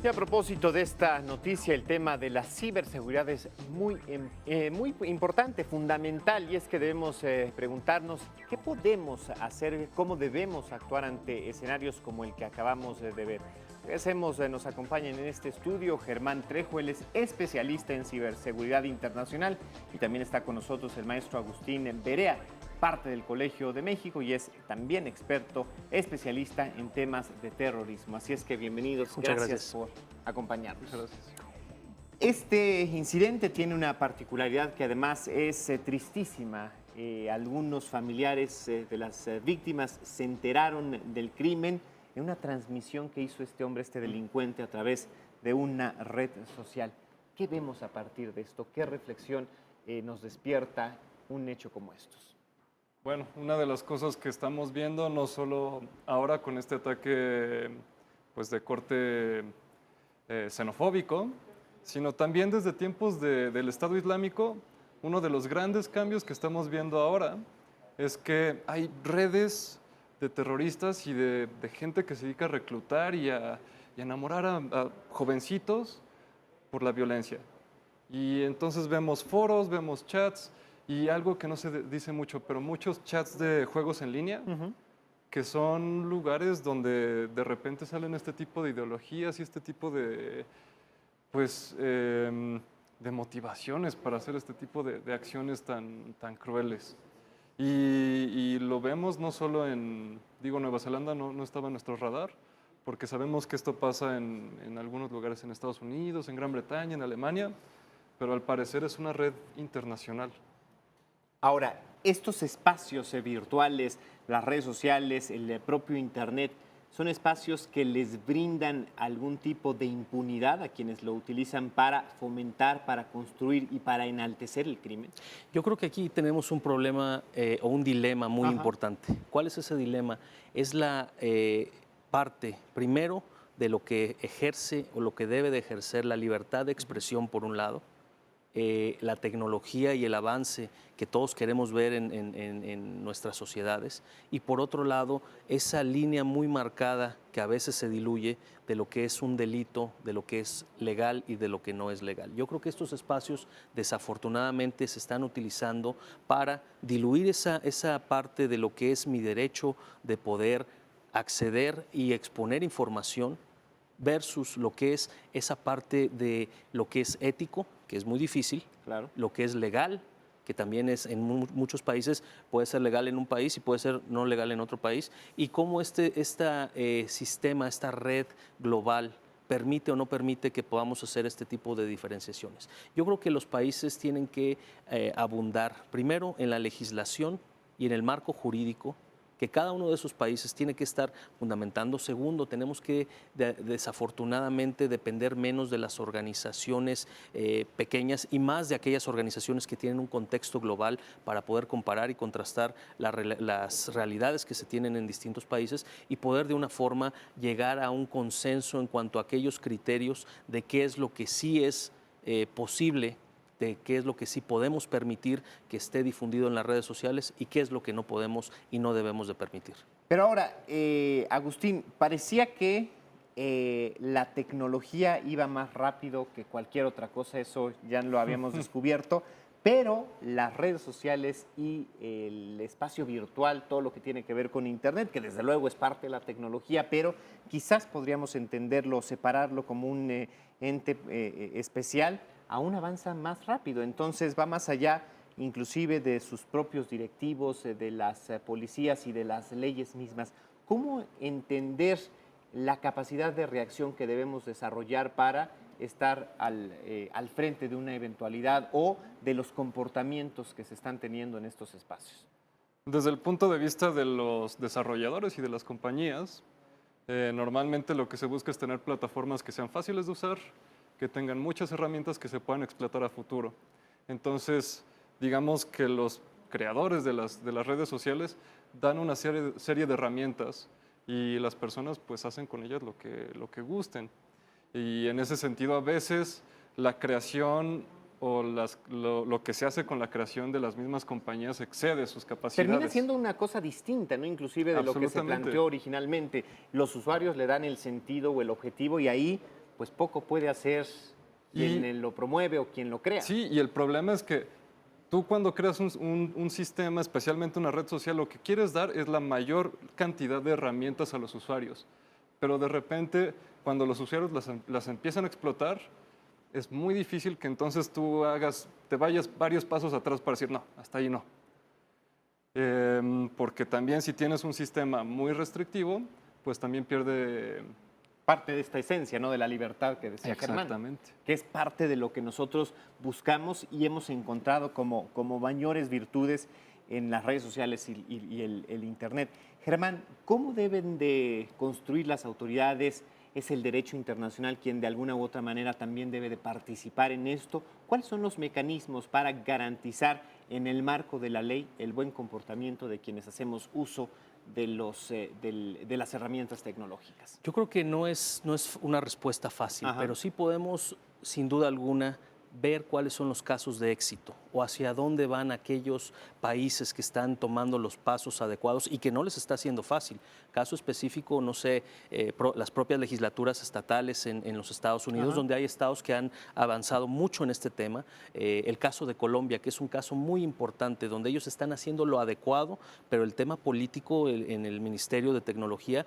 Y a propósito de esta noticia, el tema de la ciberseguridad es muy importante, fundamental, y es que debemos preguntarnos qué podemos hacer, cómo debemos actuar ante escenarios como el que acabamos de ver. Nos acompañan en este estudio Germán Trejo, él es especialista en ciberseguridad internacional, y también está con nosotros el maestro Agustín Berea, parte del Colegio de México y es también experto, especialista en temas de terrorismo. Así es que bienvenidos, gracias por acompañarnos. Muchas gracias. Este incidente tiene una particularidad que además es tristísima. Algunos familiares de las víctimas se enteraron del crimen en una transmisión que hizo este hombre, este delincuente, a través de una red social. ¿Qué vemos a partir de esto? ¿Qué reflexión nos despierta un hecho como estos? Bueno, una de las cosas que estamos viendo, no solo ahora con este ataque pues, de corte xenofóbico, sino también desde tiempos del Estado Islámico, uno de los grandes cambios que estamos viendo ahora es que hay redes de terroristas y de gente que se dedica a reclutar y a enamorar a jovencitos por la violencia. Y entonces vemos foros, vemos chats y algo que no se dice mucho, pero muchos chats de juegos en línea, que son lugares donde de repente salen este tipo de ideologías y este tipo de, pues, de motivaciones para hacer este tipo de acciones tan crueles. Y lo vemos no solo en, Nueva Zelanda no estaba en nuestro radar, porque sabemos que esto pasa en algunos lugares en Estados Unidos, en Gran Bretaña, en Alemania, pero al parecer es una red internacional. Ahora, estos espacios virtuales, las redes sociales, el propio Internet, ¿son espacios que les brindan algún tipo de impunidad a quienes lo utilizan para fomentar, para construir y para enaltecer el crimen? Yo creo que aquí tenemos un problema o un dilema muy Ajá. importante. ¿Cuál es ese dilema? Es la parte, primero, de lo que ejerce o lo que debe de ejercer la libertad de expresión, por un lado, la tecnología y el avance que todos queremos ver en nuestras sociedades, y por otro lado, esa línea muy marcada que a veces se diluye de lo que es un delito, de lo que es legal y de lo que no es legal. Yo creo que estos espacios desafortunadamente se están utilizando para diluir esa parte de lo que es mi derecho de poder acceder y exponer información versus lo que es esa parte de lo que es ético, que es muy difícil, Claro. lo que es legal, que también es en muchos países, puede ser legal en un país y puede ser no legal en otro país, y cómo este sistema, esta red global, permite o no permite que podamos hacer este tipo de diferenciaciones. Yo creo que los países tienen que abundar primero en la legislación y en el marco jurídico que cada uno de esos países tiene que estar fundamentando. Segundo, tenemos que desafortunadamente depender menos de las organizaciones pequeñas y más de aquellas organizaciones que tienen un contexto global para poder comparar y contrastar las realidades que se tienen en distintos países y poder de una forma llegar a un consenso en cuanto a aquellos criterios de qué es lo que sí es posible, de qué es lo que sí podemos permitir que esté difundido en las redes sociales y qué es lo que no podemos y no debemos de permitir. Pero ahora, Agustín, parecía que la tecnología iba más rápido que cualquier otra cosa, eso ya lo habíamos descubierto, pero las redes sociales y el espacio virtual, todo lo que tiene que ver con Internet, que desde luego es parte de la tecnología, pero quizás podríamos entenderlo, separarlo como un ente especial, aún avanza más rápido. Entonces va más allá inclusive de sus propios directivos, de las policías y de las leyes mismas. ¿Cómo entender la capacidad de reacción que debemos desarrollar para estar al frente de una eventualidad o de los comportamientos que se están teniendo en estos espacios? Desde el punto de vista de los desarrolladores y de las compañías, normalmente lo que se busca es tener plataformas que sean fáciles de usar, que tengan muchas herramientas que se puedan explotar a futuro. Entonces, digamos que los creadores de las redes sociales dan una serie de herramientas y las personas pues hacen con ellas lo que gusten. Y en ese sentido, a veces la creación o lo que se hace con la creación de las mismas compañías excede sus capacidades. Termina siendo una cosa distinta, ¿no? Inclusive de lo que se planteó originalmente. Los usuarios le dan el sentido o el objetivo y ahí pues poco puede hacer quien lo promueve o quien lo crea. Sí, y el problema es que tú cuando creas un sistema, especialmente una red social, lo que quieres dar es la mayor cantidad de herramientas a los usuarios. Pero de repente, cuando los usuarios las empiezan a explotar, es muy difícil que entonces tú te vayas varios pasos atrás para decir, no, hasta ahí no. Porque también si tienes un sistema muy restrictivo, pues también pierde... Parte de esta esencia, ¿no? De la libertad que decía Germán. Exactamente. Que es parte de lo que nosotros buscamos y hemos encontrado como mayores virtudes en las redes sociales y el Internet. Germán, ¿cómo deben de construir las autoridades? ¿Es el derecho internacional quien de alguna u otra manera también debe de participar en esto? ¿Cuáles son los mecanismos para garantizar en el marco de la ley el buen comportamiento de quienes hacemos uso de las herramientas tecnológicas? Yo creo que no es una respuesta fácil, pero sí podemos, sin duda alguna, ver cuáles son los casos de éxito o hacia dónde van aquellos países que están tomando los pasos adecuados y que no les está haciendo fácil. Caso específico, no sé, las propias legislaturas estatales en los Estados Unidos, donde hay estados que han avanzado mucho en este tema. El caso de Colombia, que es un caso muy importante, donde ellos están haciendo lo adecuado, pero el tema político en el Ministerio de Tecnología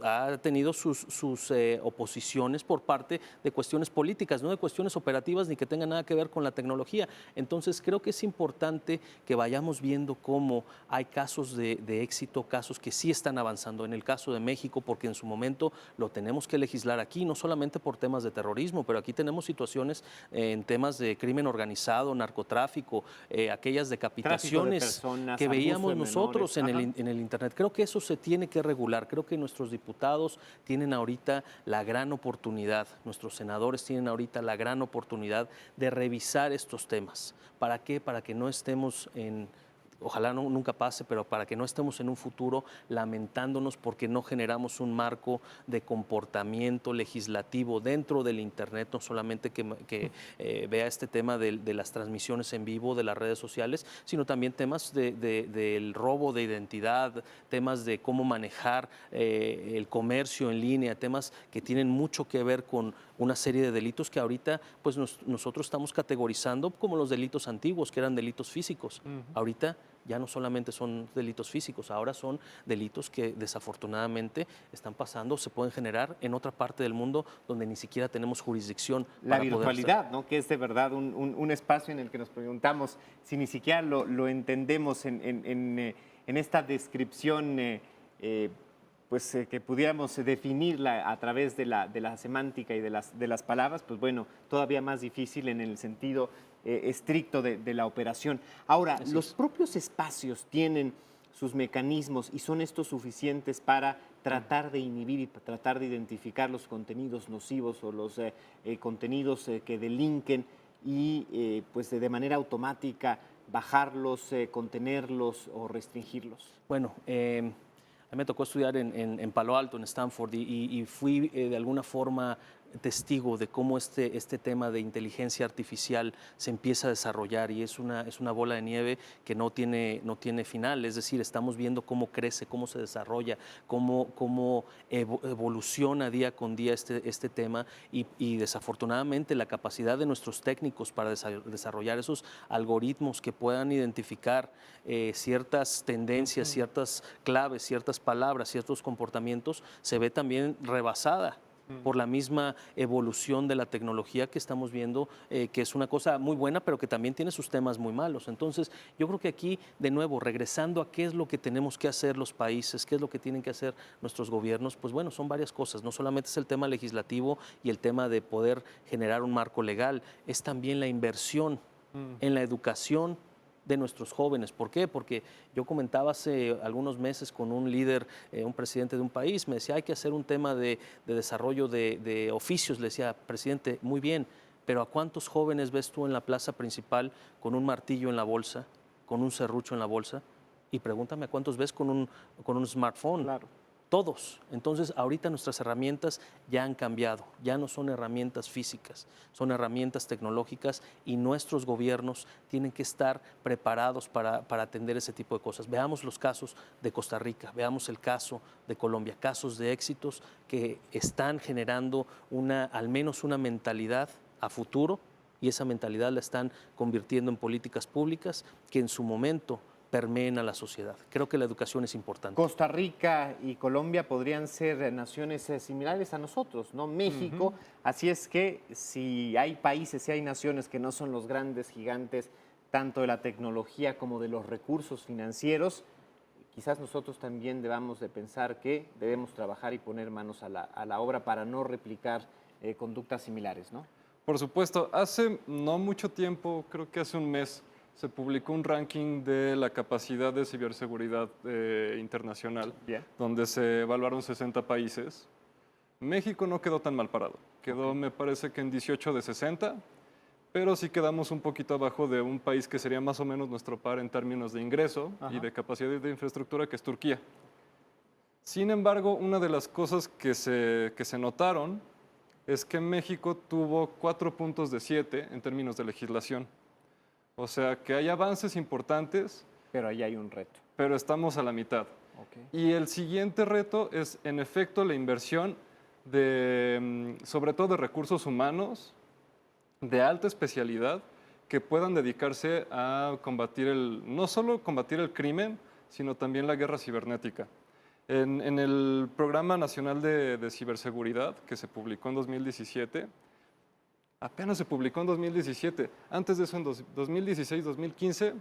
ha tenido sus oposiciones por parte de cuestiones políticas, no de cuestiones operativas ni que tengan nada que ver con la tecnología. Entonces creo que es importante que vayamos viendo cómo hay casos de éxito, casos que sí están avanzando. En el caso de México, porque en su momento lo tenemos que legislar aquí, no solamente por temas de terrorismo, pero aquí tenemos situaciones en temas de crimen organizado, narcotráfico, aquellas decapitaciones personas, que abuso veíamos de nosotros menores. en el Internet. Creo que eso se tiene que regular. Creo que nuestros diputados tienen ahorita la gran oportunidad, nuestros senadores tienen ahorita la gran oportunidad de revisar estos temas. ¿Para qué? Para que no estemos ojalá nunca pase, pero para que no estemos en un futuro lamentándonos porque no generamos un marco de comportamiento legislativo dentro del Internet, no solamente que vea este tema de las transmisiones en vivo de las redes sociales, sino también temas del robo de identidad, temas de cómo manejar el comercio en línea, temas que tienen mucho que ver con una serie de delitos que ahorita pues nosotros estamos categorizando como los delitos antiguos, que eran delitos físicos. Ahorita ya no solamente son delitos físicos, ahora son delitos que desafortunadamente están pasando, se pueden generar en otra parte del mundo donde ni siquiera tenemos jurisdicción. La para poder virtualidad, ¿no? Que es de verdad un espacio en el que nos preguntamos si ni siquiera lo entendemos en esta descripción que pudiéramos definirla a través de la semántica y de las palabras, pues bueno, todavía más difícil en el sentido estricto de la operación. Ahora, los propios espacios tienen sus mecanismos y son estos suficientes para tratar de inhibir y tratar de identificar los contenidos nocivos o los contenidos que delinquen y pues de manera automática bajarlos, contenerlos o restringirlos. Bueno, a mí me tocó estudiar en Palo Alto, en Stanford, y fui de alguna forma testigo de cómo este tema de inteligencia artificial se empieza a desarrollar y es una bola de nieve que no tiene final. Es decir, estamos viendo cómo crece, cómo se desarrolla, cómo evoluciona día con día este tema y desafortunadamente la capacidad de nuestros técnicos para desarrollar esos algoritmos que puedan identificar ciertas tendencias, ciertas claves, ciertas palabras, ciertos comportamientos, se ve también rebasada por la misma evolución de la tecnología que estamos viendo, que es una cosa muy buena, pero que también tiene sus temas muy malos. Entonces, yo creo que aquí, de nuevo, regresando a qué es lo que tenemos que hacer los países, qué es lo que tienen que hacer nuestros gobiernos, pues bueno, son varias cosas. No solamente es el tema legislativo y el tema de poder generar un marco legal, es también la inversión en la educación de nuestros jóvenes. ¿Por qué? Porque yo comentaba hace algunos meses con un líder, un presidente de un país, me decía, hay que hacer un tema de desarrollo de oficios. Le decía, presidente, muy bien, pero ¿a cuántos jóvenes ves tú en la plaza principal con un martillo en la bolsa, con un serrucho en la bolsa? Y pregúntame a cuántos ves con un smartphone. Claro. todos. Entonces, ahorita nuestras herramientas ya han cambiado, ya no son herramientas físicas, son herramientas tecnológicas y nuestros gobiernos tienen que estar preparados para atender ese tipo de cosas. Veamos los casos de Costa Rica, veamos el caso de Colombia, casos de éxitos que están generando al menos una mentalidad a futuro, y esa mentalidad la están convirtiendo en políticas públicas que en su momento permeen a la sociedad. Creo que la educación es importante. Costa Rica y Colombia podrían ser naciones similares a nosotros, ¿no? México, así es que si hay países, si hay naciones que no son los grandes gigantes, tanto de la tecnología como de los recursos financieros, quizás nosotros también debamos de pensar que debemos trabajar y poner manos a la obra para no replicar conductas similares, ¿no? Por supuesto, hace no mucho tiempo, creo que hace un mes, se publicó un ranking de la capacidad de ciberseguridad internacional, Bien. donde se evaluaron 60 países. México no quedó tan mal parado, quedó me parece que en 18 de 60, pero sí quedamos un poquito abajo de un país que sería más o menos nuestro par en términos de ingreso y de capacidad de infraestructura, que es Turquía. Sin embargo, una de las cosas que se notaron es que México tuvo 4 puntos de 7 en términos de legislación. O sea, que hay avances importantes, Pero ahí hay un reto. pero estamos a la mitad. Okay. Y el siguiente reto es, en efecto, la inversión sobre todo de recursos humanos de alta especialidad que puedan dedicarse a combatir no solo combatir el crimen, sino también la guerra cibernética. En el Programa Nacional de Ciberseguridad, que se publicó en 2017, apenas se publicó en 2017. Antes de eso, en 2016, 2015,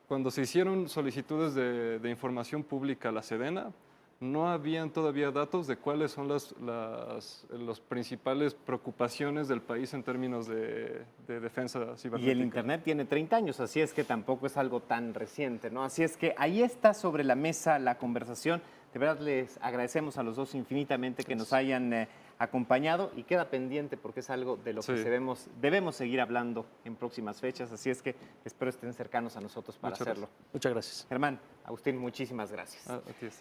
cuando se hicieron solicitudes de información pública a la Sedena, no habían todavía datos de cuáles son las principales preocupaciones del país en términos de defensa cibernética. Y el Internet tiene 30 años, así es que tampoco es algo tan reciente, ¿no? Así es que ahí está sobre la mesa la conversación. De verdad les agradecemos a los dos infinitamente que nos hayan acompañado y queda pendiente porque es algo de lo que debemos seguir hablando en próximas fechas, así es que espero estén cercanos a nosotros para hacerlo. Muchas gracias. Germán, Agustín, muchísimas gracias. A ti.